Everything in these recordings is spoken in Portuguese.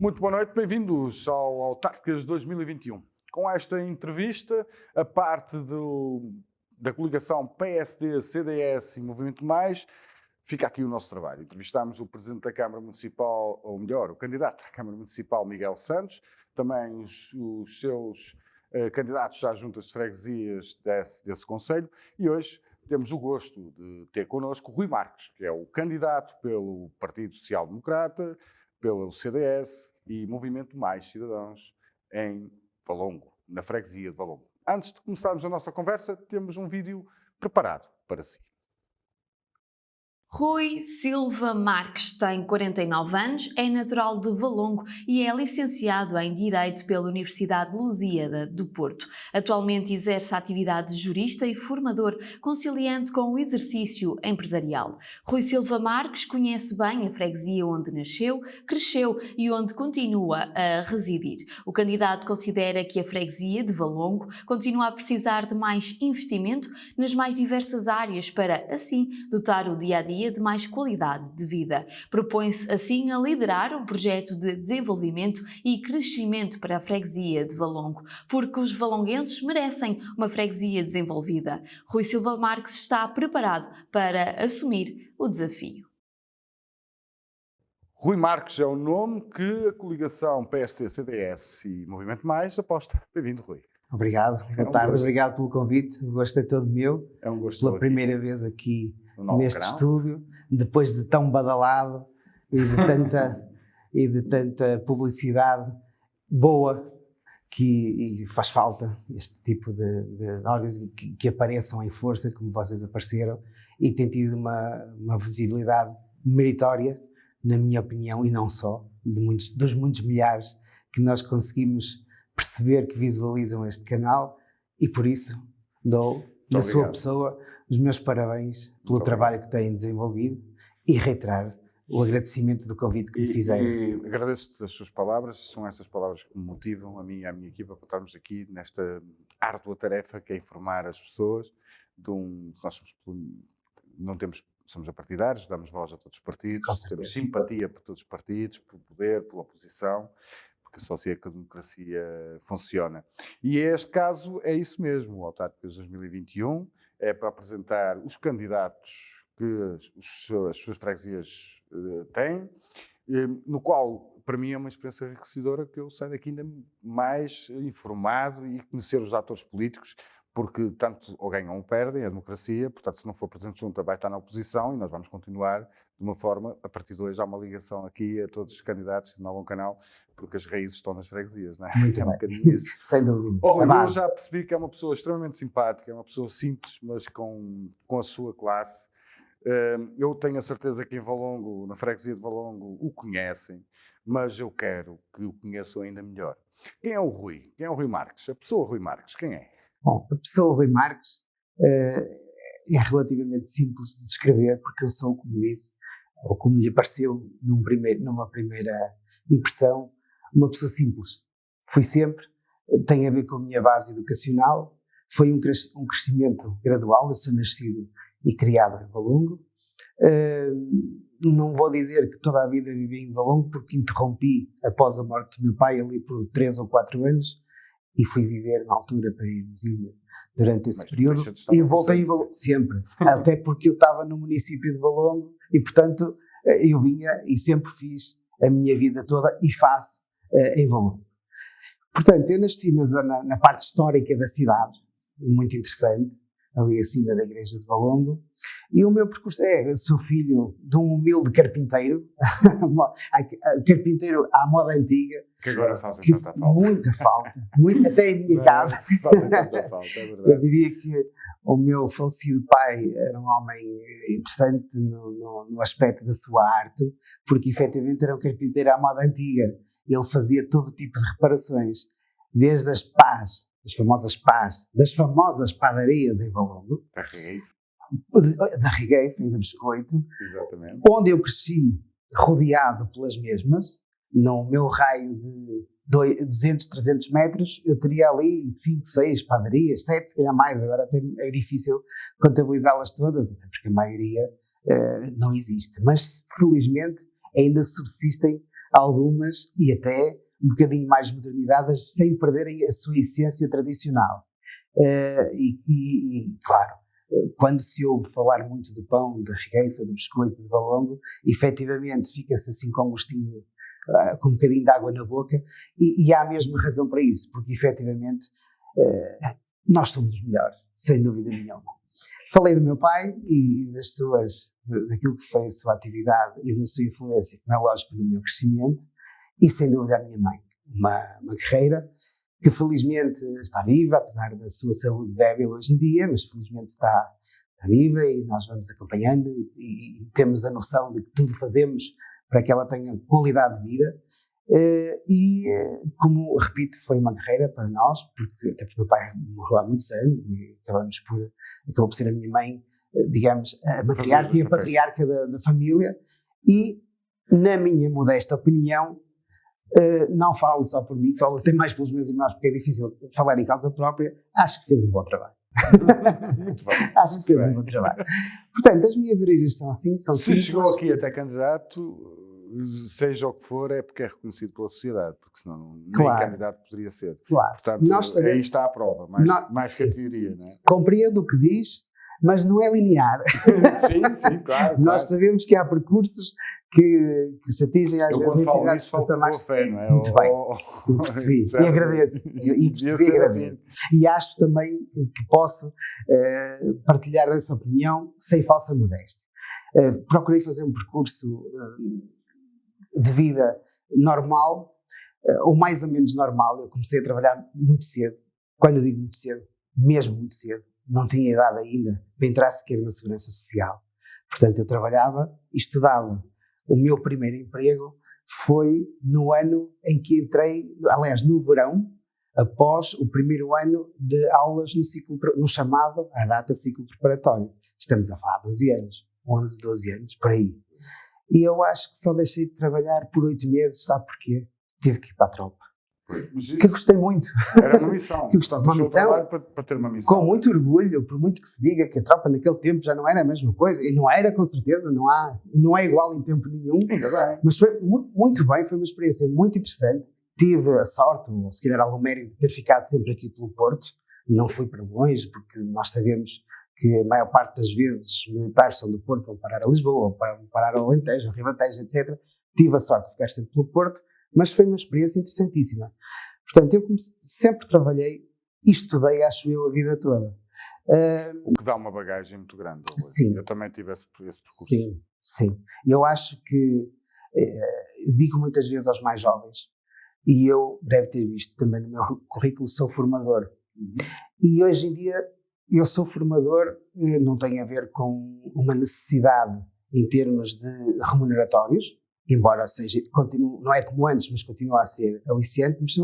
Muito boa noite, bem-vindos ao Autárquicas 2021. Com esta entrevista, a parte da coligação PSD, CDS e Movimento Mais, fica aqui o nosso trabalho. Entrevistámos o Presidente da Câmara Municipal, ou melhor, o candidato à Câmara Municipal, Miguel Santos, também os seus candidatos às juntas de freguesias desse concelho, e hoje temos o gosto de ter connosco Rui Marques, que é o candidato pelo Partido Social Democrata, pelo CDS e Movimento Mais Cidadãos em Valongo, na freguesia de Valongo. Antes de começarmos a nossa conversa, temos um vídeo preparado para si. Rui Silva Marques tem 49 anos, é natural de Valongo e é licenciado em Direito pela Universidade Lusíada do Porto. Atualmente exerce a atividade de jurista e formador, conciliando com o exercício empresarial. Rui Silva Marques conhece bem a freguesia onde nasceu, cresceu e onde continua a residir. O candidato considera que a freguesia de Valongo continua a precisar de mais investimento nas mais diversas áreas para, assim, dotar o dia-a-dia de mais qualidade de vida. Propõe-se, assim, a liderar um projeto de desenvolvimento e crescimento para a freguesia de Valongo, porque os valonguenses merecem uma freguesia desenvolvida. Rui Silva Marques está preparado para assumir o desafio. Rui Marques é o nome que a coligação PSD, CDS e Movimento Mais aposta. Bem-vindo, Rui. Obrigado, boa tarde, obrigado pelo convite, o gosto é todo meu. É um gosto pela primeira vez aqui neste estúdio, depois de tão badalado e de tanta publicidade boa, que faz falta este tipo de órgãos que apareçam em força, como vocês apareceram, e tem tido uma visibilidade meritória, na minha opinião, e não só, dos muitos milhares que nós conseguimos perceber que visualizam este canal, e por isso dou, na sua pessoa, os meus parabéns pelo trabalho que têm desenvolvido e reiterar o agradecimento do convite que me fizeram. E agradeço-te as suas palavras, são estas palavras que me motivam a mim e à minha equipa para estarmos aqui nesta árdua tarefa que é informar as pessoas nós somos apartidários, damos voz a todos os partidos, temos simpatia por todos os partidos, pelo poder, pela oposição, porque só assim é que a democracia funciona. E este caso é isso mesmo, o Autárquicas 2021 é para apresentar os candidatos que as suas freguesias têm, no qual, para mim, é uma experiência enriquecedora, que eu saio daqui ainda mais informado e conhecer os atores políticos, porque tanto ou ganham ou perdem a democracia, portanto, se não for Presidente de Junta, vai estar na oposição e nós vamos continuar de uma forma, a partir de hoje há uma ligação aqui a todos os candidatos de novo canal, porque as raízes estão nas freguesias, não é? Muito um bem, sem dúvida. Eu já percebi que é uma pessoa extremamente simpática, é uma pessoa simples, mas com a sua classe. Eu tenho a certeza que em Valongo, na freguesia de Valongo, o conhecem, mas eu quero que o conheçam ainda melhor. Quem é o Rui? Quem é o Rui Marques? A pessoa Rui Marques, quem é? Bom, a pessoa Rui Marques é relativamente simples de descrever, porque eu sou, como disse, ou como lhe pareceu numa primeira impressão, uma pessoa simples. Fui sempre, tem a ver com a minha base educacional, foi um crescimento gradual, eu sou nascido e criado em Valongo. Não vou dizer que toda a vida vivi em Valongo, porque interrompi após a morte do meu pai ali por 3 ou 4 anos, e fui viver na altura para Hermesinde durante esse período, e voltei em Valongo sempre, até porque eu estava no município de Valongo, e portanto eu vinha e sempre fiz a minha vida toda e faço em Valongo. Portanto, eu nasci na parte histórica da cidade, muito interessante, ali acima da igreja de Valongo, e o meu percurso eu sou filho de um humilde carpinteiro, carpinteiro à moda antiga, que agora fazem tanta falta. Muita falta, até em minha casa. Fazem tanta falta, é verdade. Eu diria que o meu falecido pai era um homem interessante no aspecto da sua arte, porque efetivamente era um carpinteiro à moda antiga. Ele fazia todo tipo de reparações, desde as pás, das famosas padarias em Valongo, da Regueife e do Biscoito, exatamente, onde eu cresci rodeado pelas mesmas. No meu raio de 200, 300 metros, eu teria ali 5, 6 padarias, 7, se calhar mais. Agora é difícil contabilizá-las todas, até porque a maioria não existe. Mas, felizmente, ainda subsistem algumas, e até um bocadinho mais modernizadas, sem perderem a sua essência tradicional. Claro, quando se ouve falar muito do pão, da regueifa, do biscoito, do valongo, efetivamente fica-se assim com um gostinho, com um bocadinho de água na boca, e há mesmo razão para isso, porque efetivamente nós somos os melhores, sem dúvida nenhuma. Falei do meu pai e daquilo que foi a sua atividade e da sua influência, como é lógico, no meu crescimento, e sem dúvida a minha mãe, uma guerreira que felizmente está viva, apesar da sua saúde débil hoje em dia, mas felizmente está viva, e nós vamos acompanhando e temos a noção de que tudo fazemos para que ela tenha qualidade de vida. Como repito, foi uma guerreira para nós, até porque o meu pai morreu há muitos anos e acabou por ser a minha mãe, digamos, a matriarca e a patriarca da família, e na minha modesta opinião, não falo só por mim, falo até mais pelos meus irmãos, porque é difícil falar em causa própria, acho que fez um bom trabalho. Muito bem. Acho que fez um bom trabalho. Portanto, as minhas origens são assim, são simples. Se chegou aqui até candidato, seja o que for, é porque é reconhecido pela sociedade, porque senão nem candidato poderia ser. Claro. Portanto, aí está a prova, mais que a teoria, não é? Compreendo o que diz, mas não é linear. Sim, claro. Nós sabemos que há percursos que se atingem às vezes quando falo isso, falo com fé, não é? Muito bem, eu percebi, e agradeço, e agradeço. E acho também que posso partilhar dessa opinião sem falsa modéstia. Procurei fazer um percurso de vida normal, ou mais ou menos normal. Eu comecei a trabalhar muito cedo. Quando eu digo muito cedo, mesmo muito cedo, não tinha idade ainda para entrar sequer na Segurança Social. Portanto, eu trabalhava e estudava. O meu primeiro emprego foi no ano em que entrei, aliás, no verão, após o primeiro ano de aulas no chamado, à data, ciclo preparatório. Estamos a falar de 12 anos, 11, 12 anos, por aí. E eu acho que só deixei de trabalhar por 8 meses, sabe porquê? Tive que ir para a tropa. Que gostei muito. Era uma missão. Que gostei, uma missão para ter uma missão. Com muito orgulho, por muito que se diga que a tropa naquele tempo já não era a mesma coisa, e não era, com certeza, não é igual em tempo nenhum. Ainda bem. Mas foi muito bem, foi uma experiência muito interessante. Tive a sorte, ou se calhar algum mérito, de ter ficado sempre aqui pelo Porto. Não fui para longe, porque nós sabemos que a maior parte das vezes os militares são do Porto, vão parar a Lisboa, ou vão parar ao Alentejo, ao Ribatejo, etc. Tive a sorte de ficar sempre pelo Porto, mas foi uma experiência interessantíssima. Portanto, eu sempre trabalhei e estudei, acho eu, a vida toda. O que dá uma bagagem muito grande. Sim. Eu também tive esse percurso. Sim. Eu acho que, digo muitas vezes aos mais jovens, e eu deve ter visto também no meu currículo, sou formador. E hoje em dia eu sou formador, não tem a ver com uma necessidade em termos de remuneratórios, embora seja, não é como antes, mas continua a ser aliciante, mas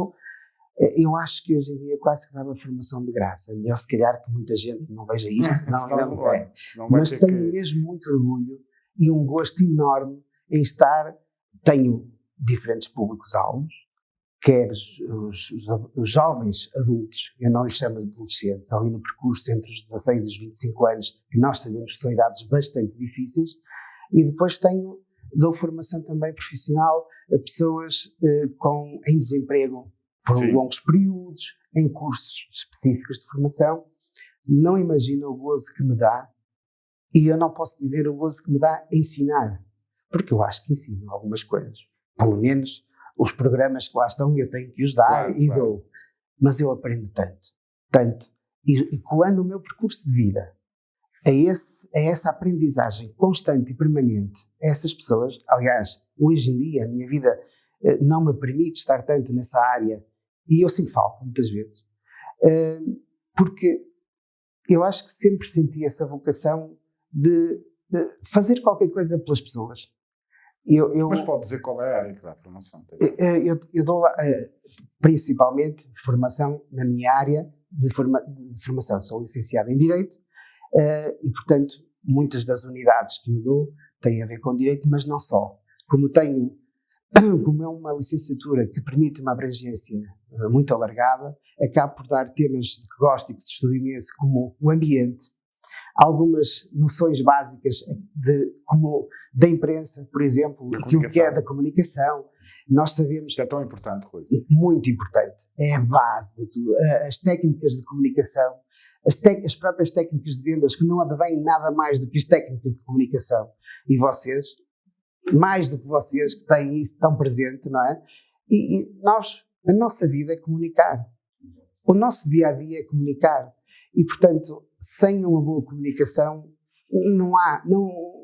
eu acho que hoje em dia quase que dava formação de graça. Melhor se calhar que muita gente não veja isto, senão não é. Mas tenho mesmo muito orgulho e um gosto enorme em tenho diferentes públicos-alvos, quer os jovens adultos, eu não lhes chamo de adolescentes, ali no percurso entre os 16 e os 25 anos, que nós sabemos que são idades bastante difíceis, e depois dou formação também profissional a pessoas em desemprego por longos períodos, em cursos específicos de formação. Não imagino o gozo que me dá, e eu não posso dizer o gozo que me dá ensinar, porque eu acho que ensino algumas coisas. Pelo menos os programas que lá estão eu tenho que os dar dou. Mas eu aprendo tanto. E colando o meu percurso de vida a essa aprendizagem constante e permanente a essas pessoas. Aliás, hoje em dia a minha vida não me permite estar tanto nessa área, e eu sinto falta muitas vezes, porque eu acho que sempre senti essa vocação de fazer qualquer coisa pelas pessoas. Mas pode dizer qual é a área que dá formação? Eu dou principalmente formação na minha área de formação. Sou licenciado em Direito e, portanto, muitas das unidades que eu dou têm a ver com Direito, mas não só. Como é uma licenciatura que permite uma abrangência muito alargada, acabo por dar temas que gosto e que estudo imenso, como o ambiente, algumas noções básicas como da imprensa, por exemplo, aquilo que é da comunicação, Nós sabemos... Isto é tão importante, Rui. Muito importante. É a base de tudo. As técnicas de comunicação, as próprias técnicas de vendas, que não advêm nada mais do que as técnicas de comunicação. E vocês, mais do que vocês, que têm isso tão presente, não é? E nós, a nossa vida é comunicar. O nosso dia-a-dia é comunicar. E, portanto, sem uma boa comunicação,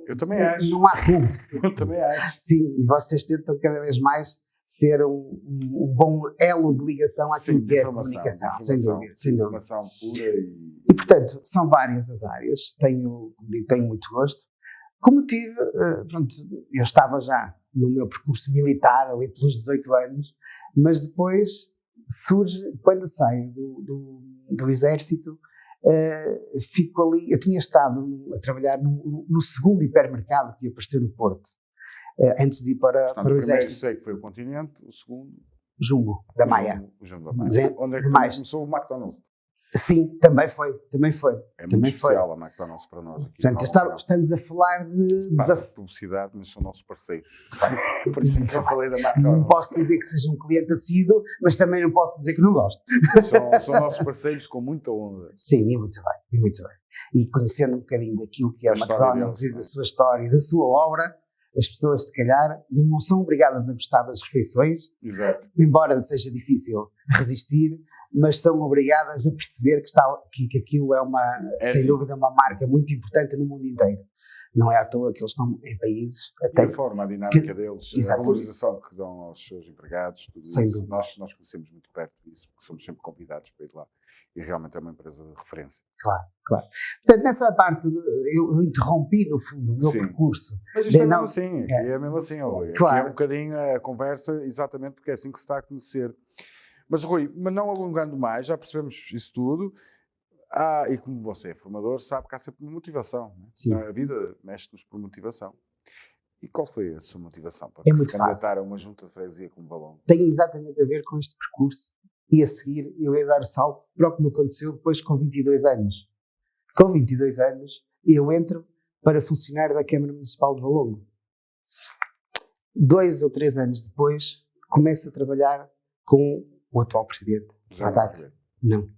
Eu também acho. Não há público. Eu também acho. Sim, e vocês tentam cada vez mais ser um bom elo de ligação àquilo que é a comunicação, sem dúvida. Informação pura E, portanto, são várias as áreas, tenho muito gosto. Como tive, pronto, eu estava já no meu percurso militar, ali pelos 18 anos, mas depois surge, quando saio do exército, fico ali. Eu tinha estado a trabalhar no segundo hipermercado que apareceu no Porto, antes de ir para o exército. Sei que foi o Continente, o segundo... Jumbo, da Maia. O Jumbo da Maia. Onde é que começou o McDonald's? Sim, também foi. É muito especial a McDonald's para nós. Aqui portanto, estamos a falar de publicidade, mas são nossos parceiros. Por isso que eu falei da McDonald's. Não posso dizer que seja um cliente assíduo, mas também não posso dizer que não gosto. São nossos parceiros com muita honra. Sim, e muito bem. E conhecendo um bocadinho daquilo que é o McDonald's e da sua história e da sua obra, as pessoas, se calhar, não são obrigadas a gostar das refeições. Exato. Embora seja difícil resistir, mas são obrigadas a perceber que aquilo é sem dúvida, uma marca muito importante no mundo inteiro. Não é à toa que eles estão em países... Até a dinâmica deles, a valorização que dão aos seus empregados, tudo sem isso. Dúvida. Nós conhecemos muito perto disso, porque somos sempre convidados para ir lá. E realmente é uma empresa de referência. Claro. Portanto, nessa parte, eu interrompi, no fundo, o meu percurso. Mas isto é mesmo assim, é mesmo assim, Rui. Claro. É um bocadinho a conversa, exatamente porque é assim que se está a conhecer. Mas, Rui, não alongando mais, já percebemos isso tudo. E como você é formador, sabe que há sempre uma motivação. Sim. A vida mexe-nos por motivação. E qual foi a sua motivação para se candidatar a uma junta de freguesia como Valongo? Tem exatamente a ver com este percurso. E a seguir eu ia dar o salto para o que me aconteceu depois com 22 anos. Com 22 anos eu entro para funcionário da Câmara Municipal de Valongo. 2 ou 3 anos depois começo a trabalhar com o atual presidente. Não.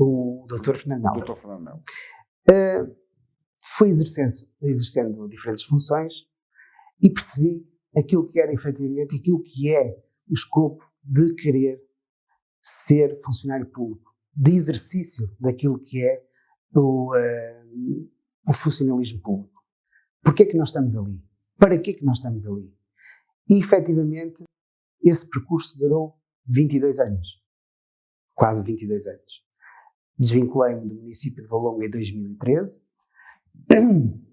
O Dr. Fernando Melo. Dr. Fernando Melo. Fui exercendo diferentes funções e percebi aquilo que era efetivamente, aquilo que é o escopo de querer ser funcionário público, de exercício daquilo que é o funcionalismo público. Porquê é que nós estamos ali? Para que é que nós estamos ali? E, efetivamente, esse percurso durou 22 anos. Quase 22 anos. Desvinculei-me do município de Valongo em 2013,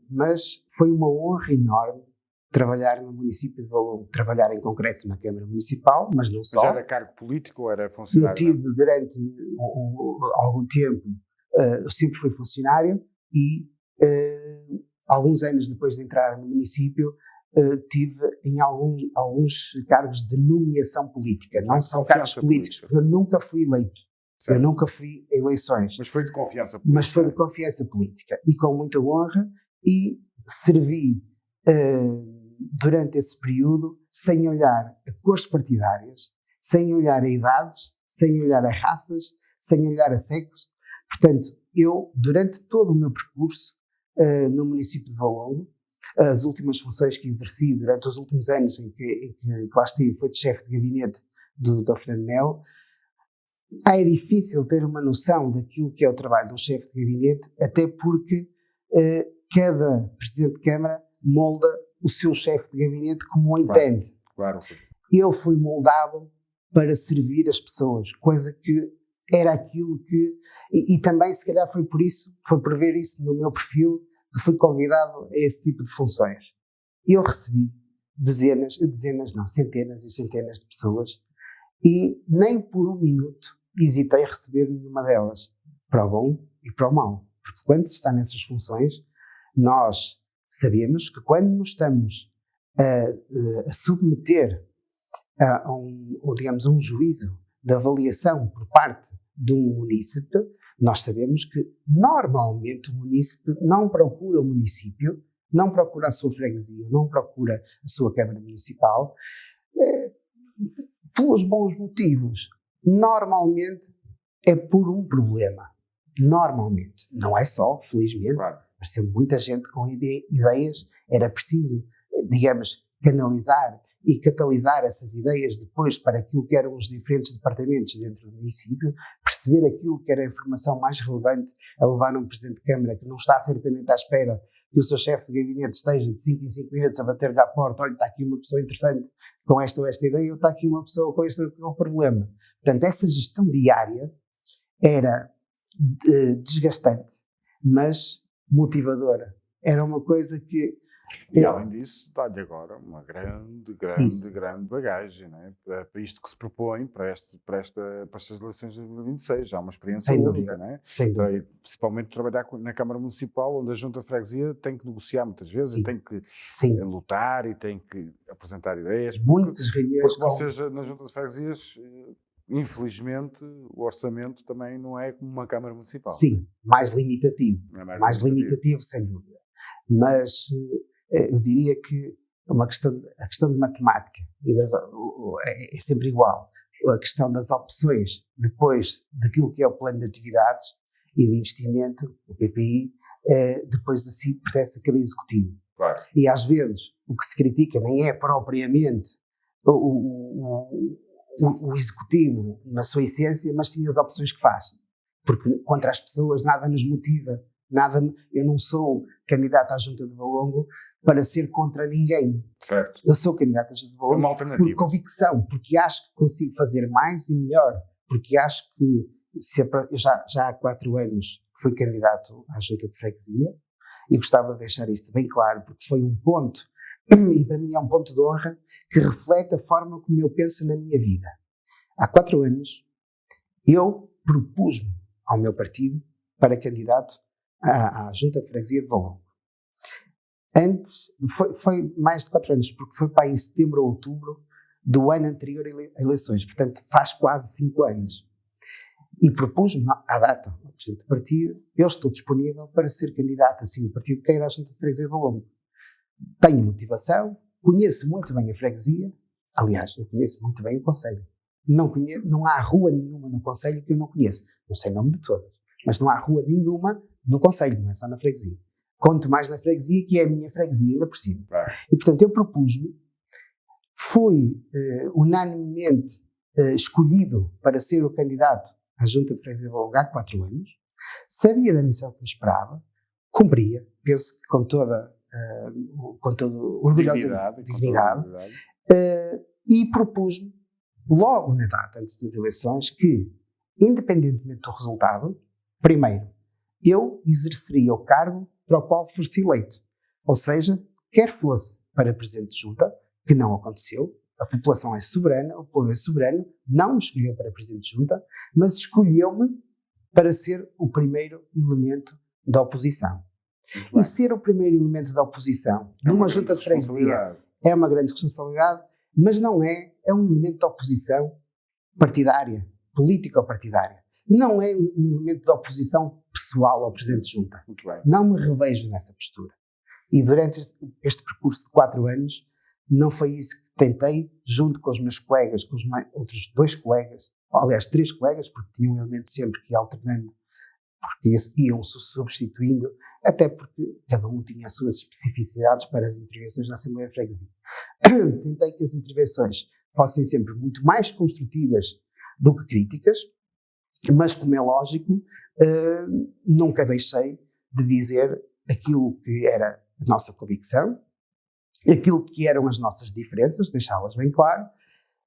mas foi uma honra enorme trabalhar no município de Valongo, trabalhar em concreto na Câmara Municipal, mas não só. Já era cargo político ou era funcionário? Eu tive durante algum tempo, eu sempre fui funcionário e alguns anos depois de entrar no município tive em alguns cargos de nomeação política. Não são cargos políticos, porque eu nunca fui eleito. Certo. Eu nunca fui em eleições. Mas foi de confiança política. Mas foi de confiança política. E com muita honra, e servi durante esse período sem olhar a cores partidárias, sem olhar a idades, sem olhar a raças, sem olhar a sexos. Portanto, eu, durante todo o meu percurso no município de Valongo, as últimas funções que exerci durante os últimos anos em que lá estive foi de chefe de gabinete do Dr. Fernando Melo. É difícil ter uma noção daquilo que é o trabalho do chefe de gabinete, até porque cada presidente de Câmara molda o seu chefe de gabinete como o entende. Claro. Eu fui moldado para servir as pessoas, coisa que era aquilo que... E também, se calhar, foi por ver isso no meu perfil, que fui convidado a esse tipo de funções. Eu recebi centenas e centenas de pessoas e nem por um minuto hesitei a receber nenhuma delas, para o bom e para o mau. Porque quando se está nessas funções, nós sabemos que quando nos estamos a submeter a um juízo de avaliação por parte de um munícipe, nós sabemos que normalmente o munícipe não procura o município, não procura a sua freguesia, não procura a sua Câmara Municipal, pelos bons motivos. Normalmente é por um problema. Normalmente. Não é só, felizmente. Claro. Apareceu muita gente com ideias. Era preciso, digamos, canalizar e catalisar essas ideias depois para aquilo que eram os diferentes departamentos dentro do município, perceber aquilo que era a informação mais relevante a levar um Presidente de Câmara que não está certamente à espera que o seu chefe de gabinete esteja de 5 em 5 minutos a bater-lhe à porta, olha, está aqui uma pessoa interessante com esta ou esta ideia, ou está aqui uma pessoa com este ou aquele problema. Portanto, essa gestão diária era desgastante, mas motivadora. Era uma coisa que... E além disso, dá-lhe agora uma grande bagagem, não é? Para isto que se propõe, para estas eleições de 2026. Já é uma experiência Sem única, dúvida. não é? Sem dúvida. Principalmente trabalhar na Câmara Municipal, onde a Junta de Freguesia tem que negociar muitas vezes, Sim. e tem que Sim. lutar e tem que apresentar ideias. Muitas reuniões. Porque vocês, na Junta de Freguesias, infelizmente, o orçamento também não é como uma Câmara Municipal. Sim, mais limitativo. É mais limitativo, sem dúvida. Mas eu diria que a questão de matemática é sempre igual. A questão das opções, depois daquilo que é o plano de atividades e de investimento, o PPI, depois assim pertence a cada executivo. Claro. E às vezes o que se critica nem é propriamente o executivo na sua essência, mas sim as opções que faz. Porque contra as pessoas nada nos motiva. Eu não sou candidato à Junta de Valongo para ser contra ninguém. Certo. Eu sou candidato à Junta de Valongo uma alternativa. por convicção, porque acho que consigo fazer mais e melhor, porque acho que eu já há 4 anos fui candidato à Junta de Freguesia e gostava de deixar isto bem claro, porque foi um ponto, e para mim é um ponto de honra, que reflete a forma como eu penso na minha vida. Há 4 anos eu propus-me ao meu partido para candidato à Junta de Freguesia de Valongo. Antes, foi mais de 4 anos, porque foi para em setembro ou outubro do ano anterior a eleições, portanto faz quase 5 anos. E propus-me à data ao Presidente do partido, eu estou disponível para ser candidato, assim, o partido queira à Junta de Freguesia de Valongo. Tenho motivação, conheço muito bem a freguesia, aliás, eu conheço muito bem o concelho. Não há rua nenhuma no concelho que eu não conheça. Não sei o nome de todas, mas não há rua nenhuma no concelho, não é só na freguesia. Conto mais na freguesia, que é a minha freguesia, ainda por cima. E, portanto, eu propus-me, fui unanimemente escolhido para ser o candidato à Junta de Freguesia de Valongo há 4 anos, sabia da missão que me esperava, cumpria, penso que com toda orgulhosa dignidade, e propus-me, logo na data antes das eleições, que, independentemente do resultado, primeiro, eu exerceria o cargo para o qual fosse eleito. Ou seja, quer fosse para Presidente de Junta, que não aconteceu, a população é soberana, o povo é soberano, não me escolheu para Presidente de Junta, mas escolheu-me para ser o primeiro elemento da oposição. E ser o primeiro elemento da oposição numa Junta de Freguesia é uma grande responsabilidade, mas não é um elemento de oposição partidária, política ou partidária. Não é um elemento de oposição pessoal ao Presidente de Junta. Muito bem. Não me revejo nessa postura. E durante este percurso de 4 anos, não foi isso que tentei, junto com os meus colegas, com os outros 2 colegas, aliás 3 colegas, porque tinha um elemento sempre que ia alternando, porque iam se substituindo, até porque cada um tinha as suas especificidades para as intervenções na Assembleia de Freguesia. Tentei que as intervenções fossem sempre muito mais construtivas do que críticas, mas, como é lógico, nunca deixei de dizer aquilo que era a nossa convicção, aquilo que eram as nossas diferenças, deixá-las bem claro,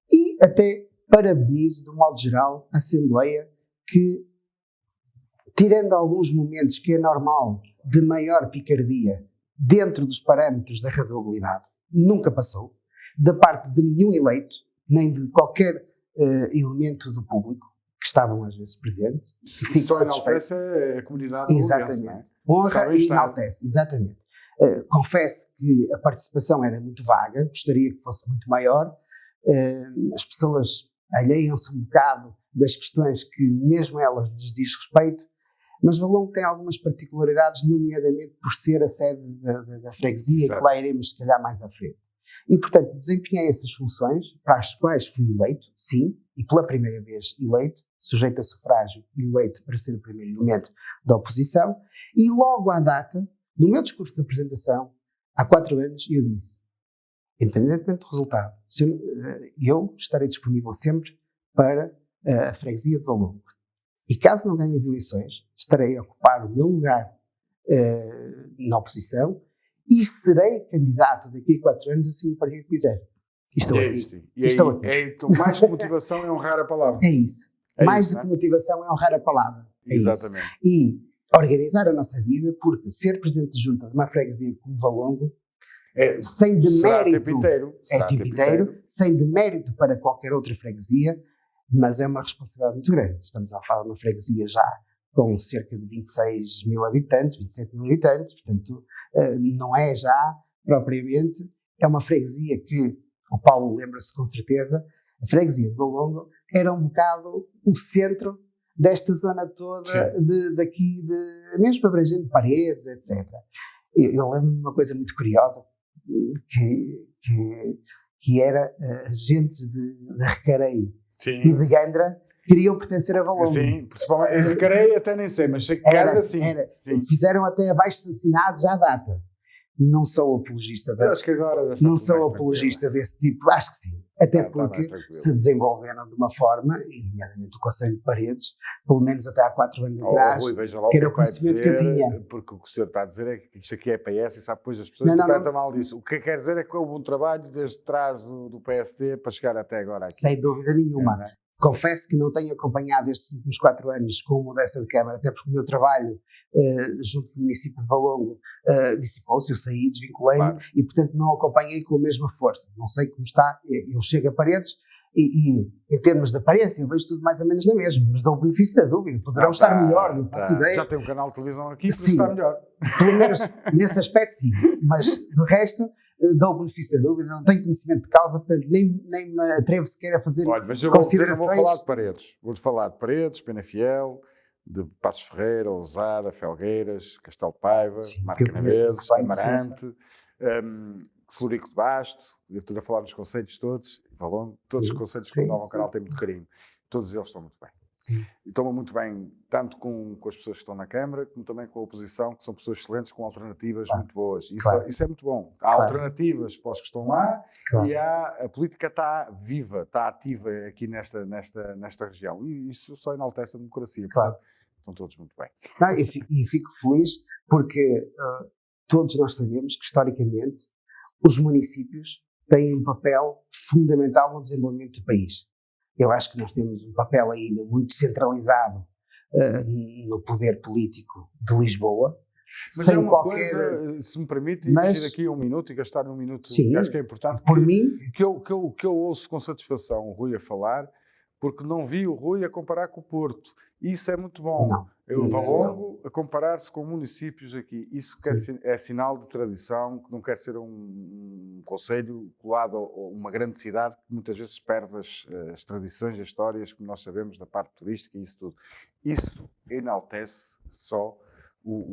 e até parabenizo, de um modo geral, a Assembleia que, tirando alguns momentos que é normal de maior picardia dentro dos parâmetros da razoabilidade, nunca passou, da parte de nenhum eleito, nem de qualquer elemento do público, que estavam às vezes presentes. Só enaltece a comunidade. Exatamente. Não é? Honra e enaltece, exatamente. Confesso que a participação era muito vaga, gostaria que fosse muito maior. As pessoas alheiam-se um bocado das questões que mesmo elas lhes diz respeito, mas Valongo tem algumas particularidades, nomeadamente por ser a sede da freguesia, que lá iremos se calhar mais à frente. E, portanto, desempenhei essas funções, para as quais fui eleito, sim, e pela primeira vez eleito, sujeito a sufrágio e eleito para ser o primeiro elemento da oposição, e logo à data, no meu discurso de apresentação, há 4 anos, eu disse, independentemente do resultado, eu estarei disponível sempre para a freguesia de Valongo. E caso não ganhe as eleições, estarei a ocupar o meu lugar na oposição e serei candidato daqui a 4 anos, assim, para quem quiser. Estou aqui. Estou aqui. Então, mais que motivação é honrar a palavra. É isso. Mais do que motivação é honrar a palavra. É exatamente. Isso. E organizar a nossa vida, porque ser presidente de junta de uma freguesia como Valongo, sem demérito, é tempo inteiro, sem demérito para qualquer outra freguesia, mas é uma responsabilidade muito grande. Estamos a falar de uma freguesia já com cerca de 26 mil habitantes, 27 mil habitantes, portanto, não é já propriamente, é uma freguesia que, o Paulo lembra-se com certeza, a freguesia de Valongo era um bocado o centro desta zona toda, daqui, mesmo abrangendo Paredes, etc. Eu lembro-me de uma coisa muito curiosa, que era agentes de Recareio e de Gandra queriam pertencer a Valongo. Sim, principalmente Recareio até nem sei, mas sei que Gandra sim. Fizeram até abaixo assinados à data. Não sou apologista acho que agora não sou apologista desse tipo, acho que sim. Até porque se desenvolveram de uma forma, nomeadamente o Conselho de Paredes, pelo menos até há 4 anos atrás, Rui, que era o conhecimento que eu tinha. Porque o que o senhor está a dizer é que isto aqui é PS e sabe, depois as pessoas interpretam mal disso. O que quer dizer é que houve um trabalho desde trás do PSD para chegar até agora aqui. Sem dúvida nenhuma. Confesso que não tenho acompanhado estes últimos 4 anos com mudança de Câmara, até porque o meu trabalho junto do município de Valongo dissipou-se, eu saí, desvinculei-me e, portanto, não acompanhei com a mesma força. Não sei como está, eu chego a Paredes e em termos de aparência eu vejo tudo mais ou menos da mesma, mas dou o benefício da dúvida, poderão estar melhor, não faço ideia. Já tem um canal de televisão aqui, sim, está melhor. Pelo menos nesse aspecto sim, mas do resto... dou o benefício da dúvida, não tenho conhecimento de causa, portanto nem me atrevo sequer a fazer mas eu considerações. Vou falar de Paredes. Vou-te falar de Paredes, Penafiel, de Passos Ferreira, Ousada, Felgueiras, Castelo de Paiva, Marco Canaveses, Amarante, Celurico de Basto, eu estou a falar nos concelhos todos, todos os concelhos que o canal têm muito carinho. Todos eles estão muito bem. Sim. Estão muito bem, tanto com as pessoas que estão na Câmara, como também com a oposição, que são pessoas excelentes, com alternativas muito boas. Isso é muito bom. Há alternativas para os que estão lá e a política está viva, está ativa aqui nesta região. E isso só enaltece a democracia. Portanto, estão todos muito bem. E fico feliz porque todos nós sabemos que, historicamente, os municípios têm um papel fundamental no desenvolvimento do país. Eu acho que nós temos um papel ainda muito centralizado no poder político de Lisboa. Mas sem coisa, se me permite, investir aqui 1 minuto e gastar 1 minuto, sim, que acho que é importante. Por mim... Que eu ouço com satisfação o Rui a falar, porque não vi o Rui a comparar com o Porto. Isso é muito bom. O Valongo a comparar-se com municípios aqui. Isso é sinal de tradição, que não quer ser um concelho colado a uma grande cidade que muitas vezes perde as tradições, as histórias, como nós sabemos, da parte turística e isso tudo. Isso enaltece só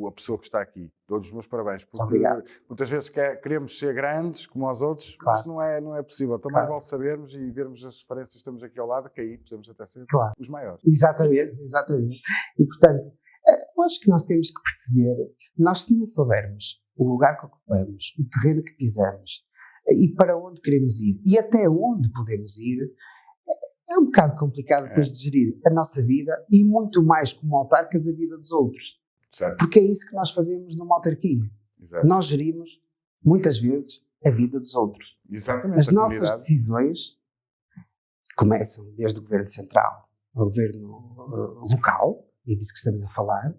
a pessoa que está aqui. Dou-lhes os meus parabéns, porque muitas vezes queremos ser grandes como os outros, mas não é possível. Então mais vale sabermos e vermos as referências, estamos aqui ao lado, que aí podemos até ser os maiores. Exatamente. E portanto, eu acho que nós temos que perceber, nós se não soubermos o lugar que ocupamos, o terreno que pisamos e para onde queremos ir e até onde podemos ir, é um bocado complicado depois de gerir a nossa vida e muito mais como autarcas a vida dos outros. Certo. Porque é isso que nós fazemos numa autarquia. Exato. Nós gerimos, muitas vezes, a vida dos outros. Exatamente. As nossas decisões começam desde o governo central ao governo local, e é disso que estamos a falar,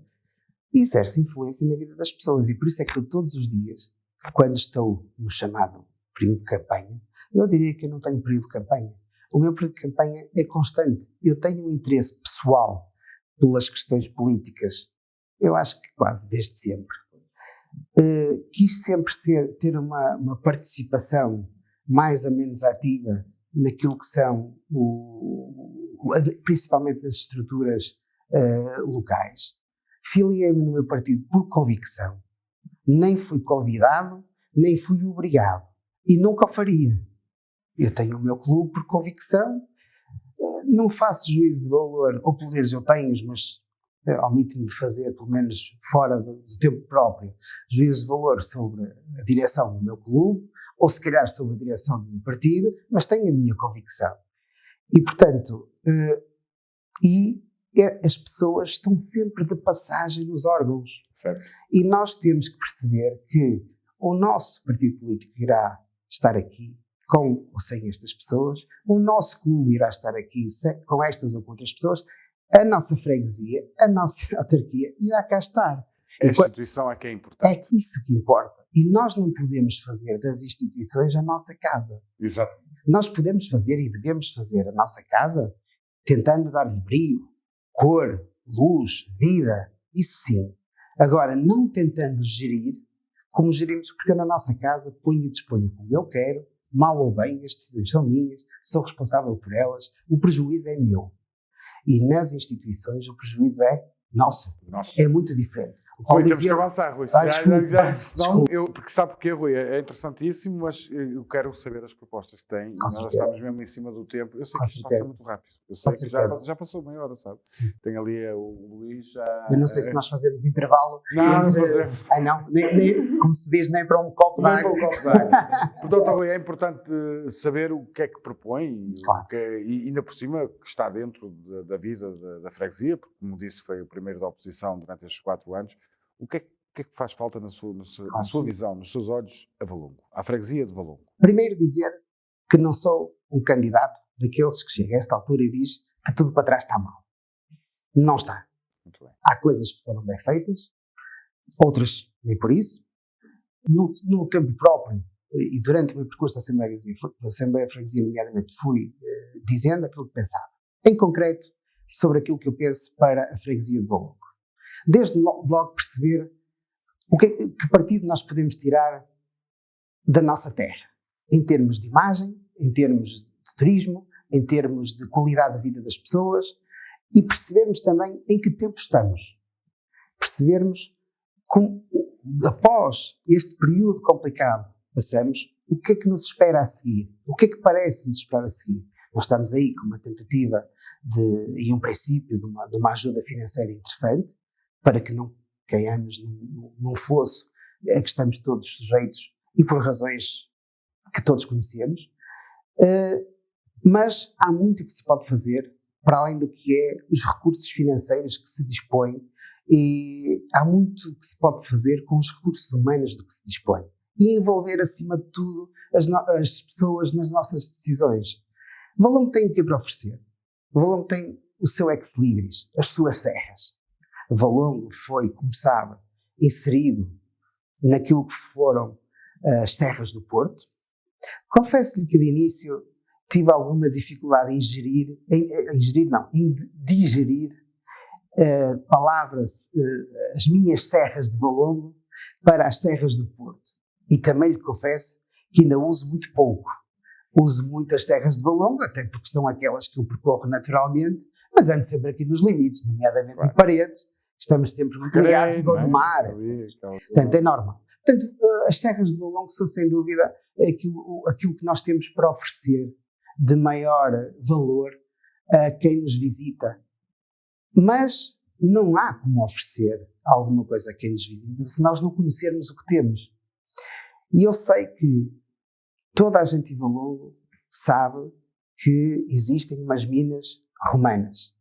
e exercem influência na vida das pessoas. E por isso é que eu todos os dias, quando estou no chamado período de campanha, eu diria que eu não tenho período de campanha. O meu período de campanha é constante. Eu tenho um interesse pessoal pelas questões políticas. Eu acho que quase desde sempre. Quis sempre ter uma participação mais ou menos ativa naquilo que são, principalmente nas estruturas locais. Filiei-me no meu partido por convicção. Nem fui convidado, nem fui obrigado. E nunca o faria. Eu tenho o meu clube por convicção, não faço juízo de valor, ou poderes eu tenho-os, mas omito-me de fazer, pelo menos fora do tempo próprio, juízo de valor sobre a direção do meu clube, ou se calhar sobre a direção do meu partido, mas tenho a minha convicção. E, portanto, as pessoas estão sempre de passagem nos órgãos. Certo. E nós temos que perceber que o nosso partido político irá estar aqui com ou sem estas pessoas, o nosso clube irá estar aqui com estas ou com outras pessoas, a nossa freguesia, a nossa autarquia irá cá estar. A instituição é que é importante. É isso que importa. E nós não podemos fazer das instituições a nossa casa. Exato. Nós podemos fazer e devemos fazer a nossa casa tentando dar-lhe brilho, cor, luz, vida, isso sim. Agora, não tentando gerir como gerimos, porque na nossa casa ponho e disponho como eu quero, mal ou bem, as decisões são minhas, sou responsável por elas, o prejuízo é meu. E nas instituições o prejuízo é nosso. Nossa. É muito diferente. Rui, temos que avançar, Rui. Porque sabe porquê, Rui? É interessantíssimo, mas eu quero saber as propostas que tem. Nós já estamos mesmo em cima do tempo. Eu sei que isso passa muito rápido. Eu sei que já passou meia hora, sabe? Sim. Tem ali o Luís já... Eu não sei se nós fazemos intervalo. Não fazemos. Ai não, nem, como se diz, nem para um copo de água. Portanto, Rui, é importante saber o que é que propõe, claro. E ainda por cima que está dentro da vida da freguesia, porque, como disse, foi o primeiro da oposição durante estes 4 anos. O que é que faz falta na sua visão, nos seus olhos, a Valongo, à freguesia de Valongo? Primeiro dizer que não sou um candidato daqueles que chega a esta altura e diz que tudo para trás está mal. Não está. Muito bem. Há coisas que foram bem feitas, outras nem por isso. No tempo próprio e durante o meu percurso da Assembleia Freguesia, nomeadamente, fui dizendo aquilo que pensava. Em concreto, sobre aquilo que eu penso para a freguesia de Valongo. Desde logo perceber que partido nós podemos tirar da nossa terra, em termos de imagem, em termos de turismo, em termos de qualidade de vida das pessoas, e percebermos também em que tempo estamos. Percebermos como, após este período complicado passamos, o que é que nos espera a seguir, o que é que parece nos esperar a seguir. Nós estamos aí com uma tentativa e um princípio de uma ajuda financeira interessante, para que não caiamos num fosso a que estamos todos sujeitos e por razões que todos conhecemos. Mas há muito que se pode fazer para além do que é os recursos financeiros que se dispõem, e há muito que se pode fazer com os recursos humanos de que se dispõe e envolver acima de tudo as pessoas nas nossas decisões. Valongo tem o que para oferecer. Valongo tem o seu ex-libris, as suas serras. Valongo foi, como sabe, inserido naquilo que foram as serras do Porto. Confesso-lhe que de início tive alguma dificuldade em digerir palavras, as minhas serras de Valongo para as serras do Porto. E também lhe confesso que ainda uso muito pouco. Uso muito as serras de Valongo, até porque são aquelas que eu percorro naturalmente, mas ando sempre aqui nos limites, nomeadamente em Paredes. Estamos sempre muito ligados em Gondomar, etc. Portanto, é normal. Portanto, as serras de Valongo são, sem dúvida, aquilo que nós temos para oferecer de maior valor a quem nos visita. Mas não há como oferecer alguma coisa a quem nos visita se nós não conhecermos o que temos. E eu sei que toda a gente em Valongo sabe que existem umas minas romanas.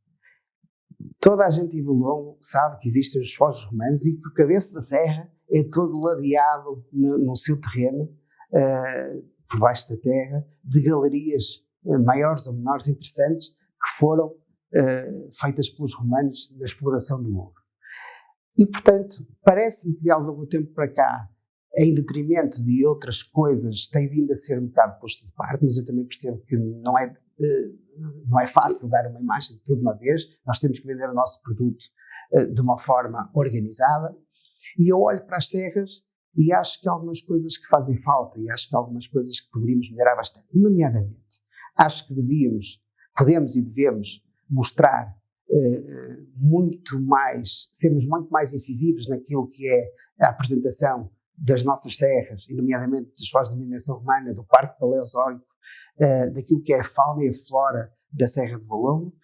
Toda a gente em Valongo sabe que existem os fogos romanos e que o cabeço da serra é todo ladeado no seu terreno, por baixo da terra, de galerias maiores ou menores interessantes que foram feitas pelos romanos na exploração do ouro. E, portanto, parece-me que de algum tempo para cá, em detrimento de outras coisas, tem vindo a ser um bocado posto de parte, mas eu também percebo que não é fácil dar uma imagem de tudo de uma vez. Nós temos que vender o nosso produto de uma forma organizada, e eu olho para as serras e acho que há algumas coisas que fazem falta, e acho que há algumas coisas que poderíamos melhorar bastante. Nomeadamente, acho que podemos e devemos mostrar sermos muito mais incisivos naquilo que é a apresentação das nossas serras, e nomeadamente dos Foz da Mineração Romana, do Parque Paleozoico, daquilo que é a fauna e a flora da Serra de Valongo,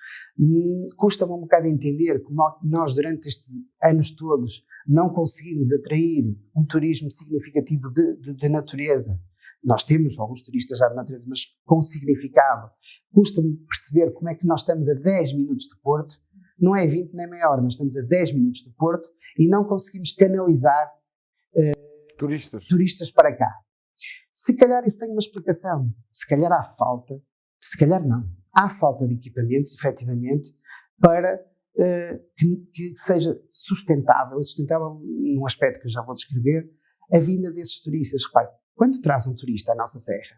custa-me um bocado entender como nós durante estes anos todos não conseguimos atrair um turismo significativo de natureza. Nós temos alguns turistas já de natureza, mas com significado. Custa-me perceber como é que nós estamos a 10 minutos de Porto, não é 20 nem meia hora, mas estamos a 10 minutos de Porto e não conseguimos canalizar turistas para cá. Se calhar isso tem uma explicação. Se calhar há falta, se calhar não, há falta de equipamentos, efetivamente, para que seja sustentável, e sustentável num aspecto que eu já vou descrever, a vinda desses turistas. Repare, quando traz um turista à nossa serra,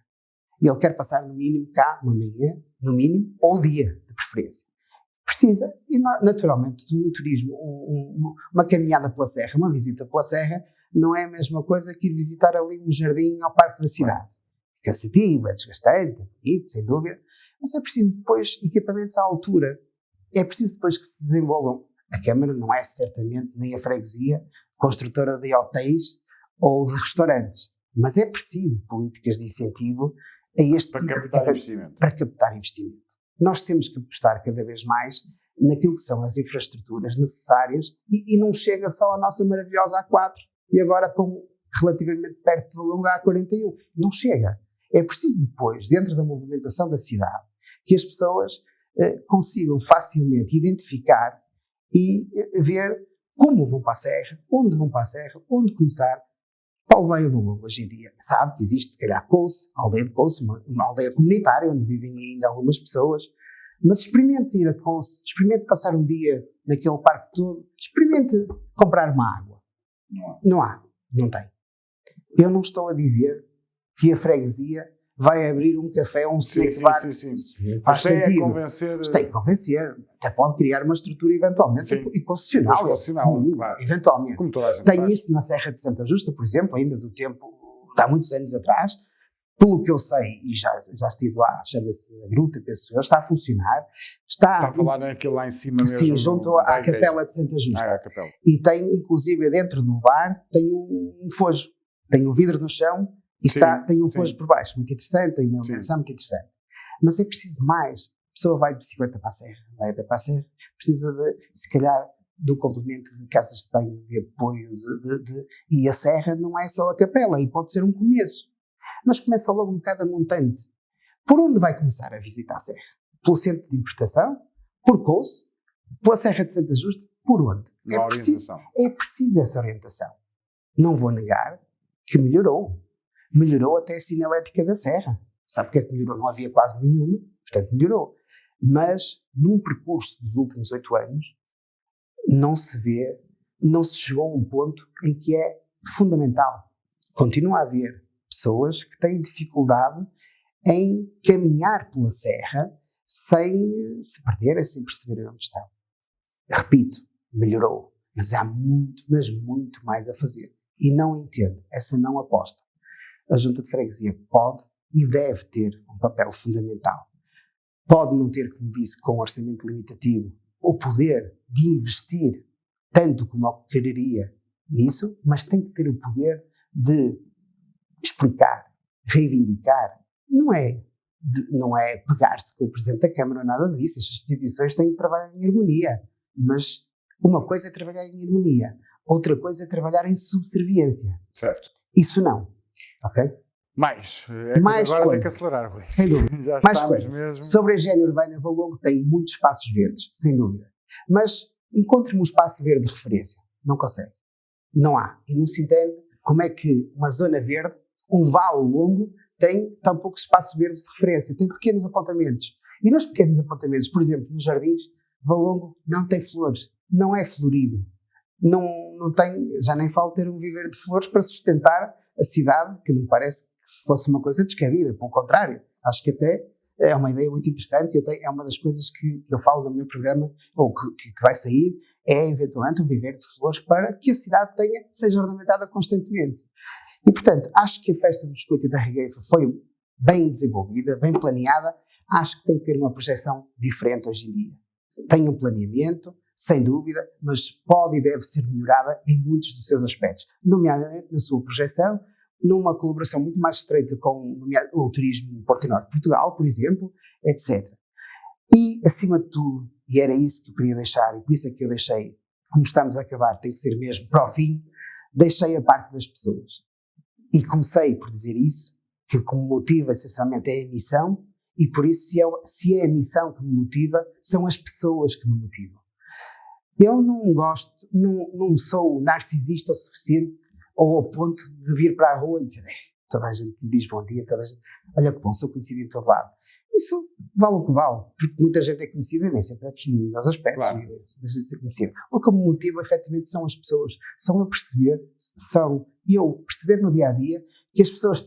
e ele quer passar no mínimo cá, uma manhã, no mínimo, ou dia, de preferência, precisa, e naturalmente, de um turismo, uma caminhada pela serra, uma visita pela serra, não é a mesma coisa que ir visitar ali um jardim ao parque da cidade. Cansativo, é desgastante, é bonito, sem dúvida, mas é preciso depois equipamentos à altura. É preciso depois que se desenvolvam. A Câmara não é certamente nem a freguesia construtora de hotéis ou de restaurantes, mas é preciso políticas de incentivo a este para captar investimento. Para captar investimento. Nós temos que apostar cada vez mais naquilo que são as infraestruturas necessárias e não chega só a nossa maravilhosa A4 e agora com relativamente perto de Valongo a A41. Não chega. É preciso depois, dentro da movimentação da cidade, que as pessoas consigam facilmente identificar e ver como vão para a serra, onde começar. Paulo vai a Valongo hoje em dia, sabe que existe, se calhar, Couce, a aldeia de Couce, uma aldeia comunitária onde vivem ainda algumas pessoas, mas experimente ir a Couce, experimente passar um dia naquele parque todo, experimente comprar uma água. Não tem. Eu não estou a dizer que a freguesia vai abrir um café ou um snack bar. Sim. Faz sentido. Isto tem que convencer. Até pode criar uma estrutura eventualmente e concessional. Claro. Eventualmente. Como toda a gente tem faz. isso na Serra de Santa Justa, por exemplo, ainda do tempo, de há muitos anos atrás. Pelo que eu sei, e já estive lá, chama-se a Gruta, penso eu, está a funcionar. Está a falar naquilo lá em cima mesmo. Sim, junto à Capela de Santa Justa. À Capela. E tem, inclusive, dentro do bar, tem um fojo. Tem um vidro no chão e tem um fojo por baixo. Muito interessante, tem uma iluminação muito interessante. Mas é preciso mais. A pessoa vai de bicicleta para a serra, vai a pé para a serra, precisa de, se calhar, do complemento de casas de banho, de apoio, e a serra não é só a capela, e pode ser um começo. Mas começa logo um bocado a montante. Por onde vai começar a visitar a serra? Pelo centro de importação? Por Couce? Pela Serra de Santa Justa? Por onde? É preciso essa orientação. Não vou negar que melhorou. Melhorou até a sinalética da serra. Sabe porque é que melhorou? Não havia quase nenhuma, portanto melhorou. Mas num percurso dos últimos 8 anos, não se chegou a um ponto em que é fundamental. Continua a haver pessoas que têm dificuldade em caminhar pela serra sem se perderem, sem perceberem onde estão. Repito, melhorou, mas há muito mais a fazer. E não entendo, essa não aposta. A Junta de Freguesia pode e deve ter um papel fundamental. Pode não ter, como disse, com um orçamento limitativo, o poder de investir tanto como eu quereria nisso, mas tem que ter o poder de explicar, reivindicar. Não é pegar-se com o Presidente da Câmara, nada disso. As instituições têm que trabalhar em harmonia. Mas uma coisa é trabalhar em harmonia, outra coisa é trabalhar em subserviência. Certo. Isso não. Ok? Mais agora tem que acelerar, Rui. Sem dúvida. Já Mais estamos coisas. mesmo. Sobre a higiene urbana, Valongo tem muitos espaços verdes, sem dúvida. Mas encontre-me um espaço verde de referência. Não consegue. Não há. E não se entende como é que uma zona verde, um vale longo, tem tão poucos espaços verdes de referência. Tem pequenos apontamentos. E nos pequenos apontamentos, por exemplo, nos jardins, Valongo não tem flores. Não é florido. Não tem, já nem falo ter um viveiro de flores para sustentar a cidade, que não parece que se fosse uma coisa descabida. Pelo contrário, acho que até é uma ideia muito interessante. É uma das coisas que eu falo no meu programa, ou que vai sair, é eventualmente um viveiro de flores para que a cidade seja ornamentada constantemente. E, portanto, acho que a festa do biscoito e da regueifa foi bem desenvolvida, bem planeada. Acho que tem que ter uma projeção diferente hoje em dia. Tem um planeamento, sem dúvida, mas pode e deve ser melhorada em muitos dos seus aspectos, nomeadamente na sua projeção, numa colaboração muito mais estreita com o turismo Porto e Norte de Portugal, por exemplo, etc. E, acima de tudo, e era isso que eu queria deixar, e por isso é que eu deixei, como estamos a acabar, tem que ser mesmo para o fim, deixei a parte das pessoas. E comecei por dizer isso, que o que me motiva essencialmente é a missão, e por isso, se é a missão que me motiva, são as pessoas que me motivam. Eu não sou narcisista o suficiente, ou ao ponto de vir para a rua e dizer, toda a gente me diz bom dia, toda a gente, olha que bom, sou conhecido em todo lado. Isso vale o que vale, porque muita gente é conhecida, nem sempre é nos aspectos, claro. Deixa de ser conhecida. O que me motiva, efetivamente, são as pessoas, são eu perceber no dia-a-dia que as pessoas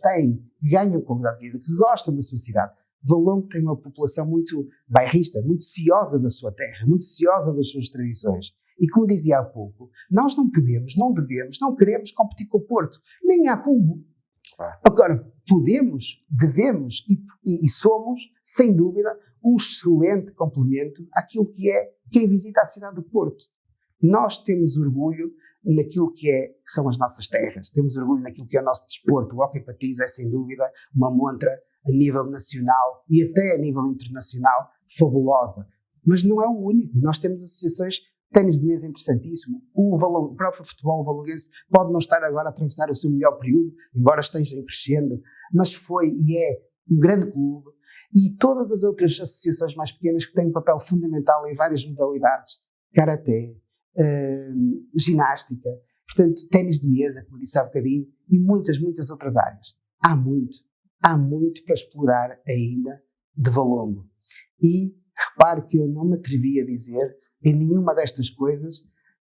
ganham qualidade de vida, que gostam da sua cidade. Valongo tem uma população muito bairrista, muito ciosa da sua terra, muito ciosa das suas tradições. E como dizia há pouco, nós não podemos, não devemos, não queremos competir com o Porto. Nem há como. Claro. Agora, podemos, devemos e somos, sem dúvida, um excelente complemento àquilo que é quem visita a cidade do Porto. Nós temos orgulho naquilo que são as nossas terras, temos orgulho naquilo que é o nosso desporto. O Hóquei Patins é, sem dúvida, uma montra a nível nacional e até a nível internacional fabulosa. Mas não é o único. Nós temos associações. Ténis de mesa interessantíssimo. O próprio futebol valonguense pode não estar agora a atravessar o seu melhor período, embora esteja em crescendo, mas foi e é um grande clube. E todas as outras associações mais pequenas que têm um papel fundamental em várias modalidades, karaté, ginástica, portanto, ténis de mesa, como disse há bocadinho, e muitas, muitas outras áreas. Há muito para explorar ainda de Valongo. E repare que eu não me atrevi a dizer em nenhuma destas coisas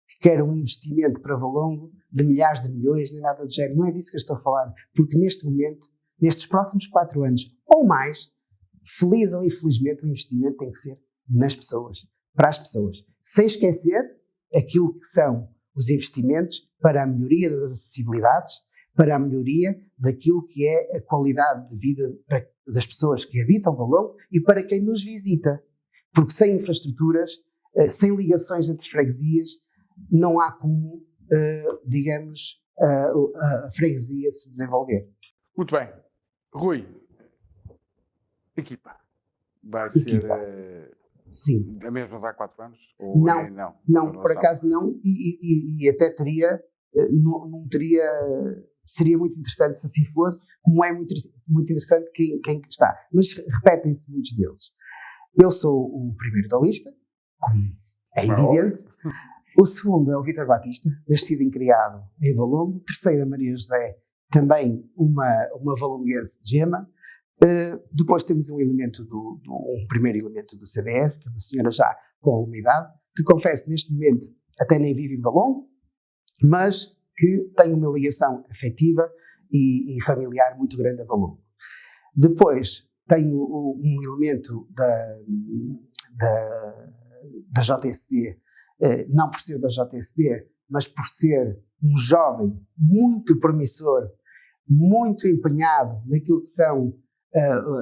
que quer um investimento para Valongo de milhares de milhões, nem nada do género. Não é disso que eu estou a falar, porque neste momento, nestes próximos 4 anos ou mais, feliz ou infelizmente, o investimento tem que ser nas pessoas, para as pessoas, sem esquecer aquilo que são os investimentos para a melhoria das acessibilidades, para a melhoria daquilo que é a qualidade de vida das pessoas que habitam Valongo e para quem nos visita, porque sem infraestruturas, sem ligações entre freguesias, não há como, digamos, a freguesia se desenvolver. Muito bem. Rui, equipa. Vai ser Sim. a mesma de há 4 anos? Ou não, por acaso não, e até teria, não teria, seria muito interessante se assim fosse, como é muito interessante quem está. Mas repetem-se muitos deles. Eu sou o primeiro da lista, como é evidente. O segundo é o Vítor Batista, nascido e criado em Valongo. Terceiro, a Maria José, também uma valonguense de gema. Depois temos um primeiro elemento do CDS, que é uma senhora já com a umidade, que confesso neste momento até nem vive em Valongo, mas que tem uma ligação afetiva e familiar muito grande a Valongo. Depois tenho um elemento da JSD, não por ser da JSD, mas por ser um jovem muito promissor, muito empenhado naquilo que são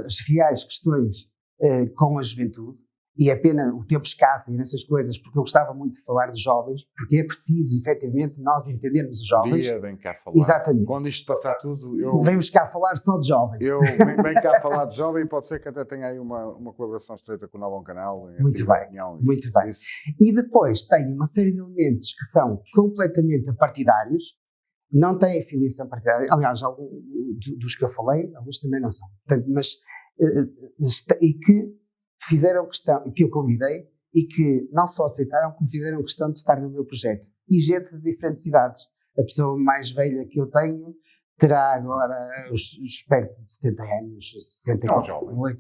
as reais questões com a juventude, e é pena o tempo escasso nessas coisas, porque eu gostava muito de falar de jovens, porque é preciso, efetivamente, nós entendermos os jovens. Vem cá falar. Exatamente. Quando isto passar tudo, vemos cá falar só de jovens. Venho cá falar de jovem, pode ser que até tenha aí uma colaboração estreita com o Novo Canal. Muito bem, muito bem. E depois tenho uma série de elementos que são completamente apartidários, não têm filiação partidária, aliás, alguns dos que eu falei, alguns também não são, mas e que fizeram questão, que eu convidei, e que não só aceitaram, como fizeram questão de estar no meu projeto. E gente de diferentes idades. A pessoa mais velha que eu tenho terá agora, perto de 70 anos, 68,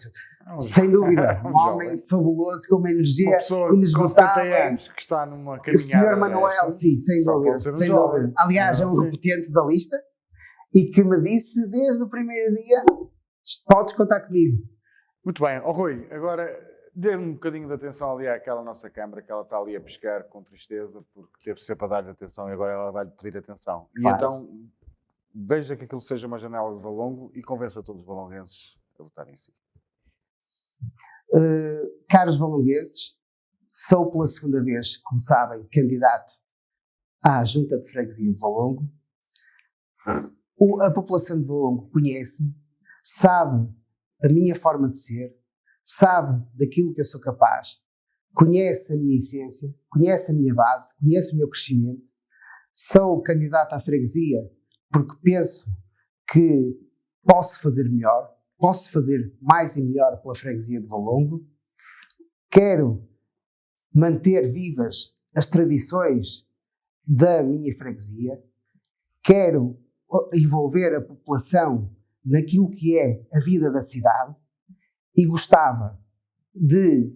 sem dúvida, um homem fabuloso, com uma energia inesgotável. 70 anos que está numa caminhada. O Sr. Manuel, sim, sem dúvida. Aliás, é um repetente da lista, e que me disse desde o primeiro dia, podes contar comigo. Muito bem. Rui, agora dê-me um bocadinho de atenção ali àquela nossa câmara, que ela está ali a pescar com tristeza, porque teve sempre para dar-lhe atenção e agora ela vai-lhe pedir atenção. E então, veja que aquilo seja uma janela de Valongo e convença todos os valonguenses a votar em si. Caros valonguenses, Sou pela segunda vez, como sabem, candidato à Junta de Freguesia de Valongo. A população de Valongo conhece-me, sabe a minha forma de ser, sabe daquilo que eu sou capaz, conhece a minha essência, conhece a minha base, conhece o meu crescimento. Sou candidato à freguesia porque penso que posso fazer melhor, posso fazer mais e melhor pela freguesia de Valongo. Quero manter vivas as tradições da minha freguesia. Quero envolver a população naquilo que é a vida da cidade e gostava de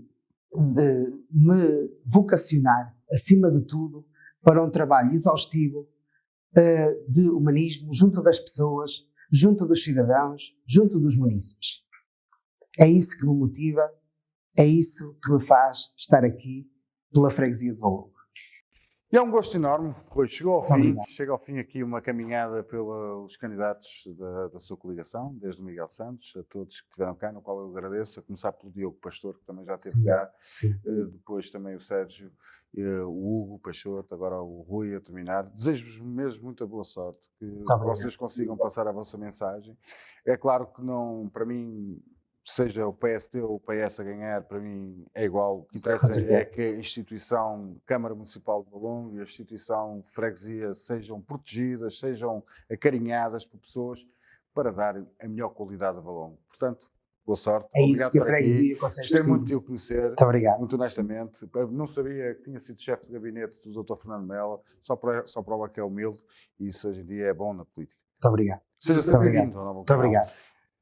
me vocacionar, acima de tudo, para um trabalho exaustivo de humanismo junto das pessoas, junto dos cidadãos, junto dos munícipes. É isso que me motiva, é isso que me faz estar aqui pela freguesia de Valongo. E é um gosto enorme, Rui. Chega ao fim aqui uma caminhada pelos candidatos da sua coligação, desde o Miguel Santos, a todos que estiveram cá, no qual eu agradeço, a começar pelo Diogo Pastor, que também já esteve cá, depois também o Sérgio, o Hugo Peixoto, agora o Rui a terminar. Desejo-vos mesmo muita boa sorte, que vocês consigam passar a vossa mensagem. É claro que não, para mim, seja o PST ou o PS a ganhar, para mim é igual. O que interessa é que a instituição Câmara Municipal de Valongo e a instituição Freguesia sejam protegidas, sejam acarinhadas por pessoas para dar a melhor qualidade a Valongo. Portanto, boa sorte. É isso que a freguesia consegue. Gostei muito de o conhecer. Muito obrigado. Muito honestamente. Não sabia que tinha sido chefe de gabinete do Dr. Fernando Mela, só prova que é humilde e isso hoje em dia é bom na política. Muito obrigado. Seja sempre bem-vindo. Muito obrigado.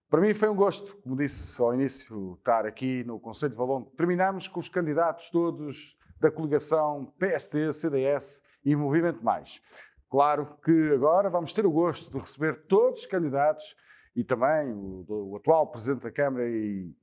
Para mim foi um gosto, como disse ao início, estar aqui no Conselho de Valongo. Terminamos com os candidatos todos da coligação PSD, CDS e Movimento Mais. Claro que agora vamos ter o gosto de receber todos os candidatos e também o atual Presidente da Câmara e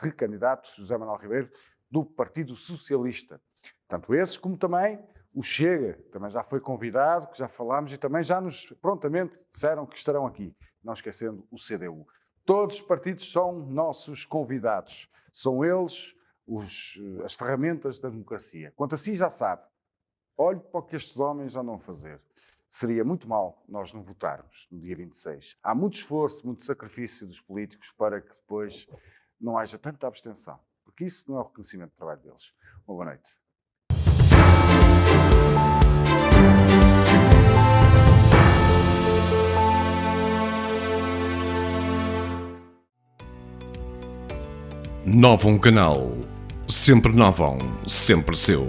recandidato, José Manuel Ribeiro, do Partido Socialista. Tanto esses como também o Chega, que também já foi convidado, que já falámos e também já nos prontamente disseram que estarão aqui. Não esquecendo o CDU. Todos os partidos são nossos convidados. São eles as ferramentas da democracia. Quanto a si, já sabe. Olhe para o que estes homens andam fazer. Seria muito mal nós não votarmos no dia 26. Há muito esforço, muito sacrifício dos políticos para que depois não haja tanta abstenção. Porque isso não é o reconhecimento do trabalho deles. Uma boa noite. Novum Canal. Sempre Novum, sempre seu.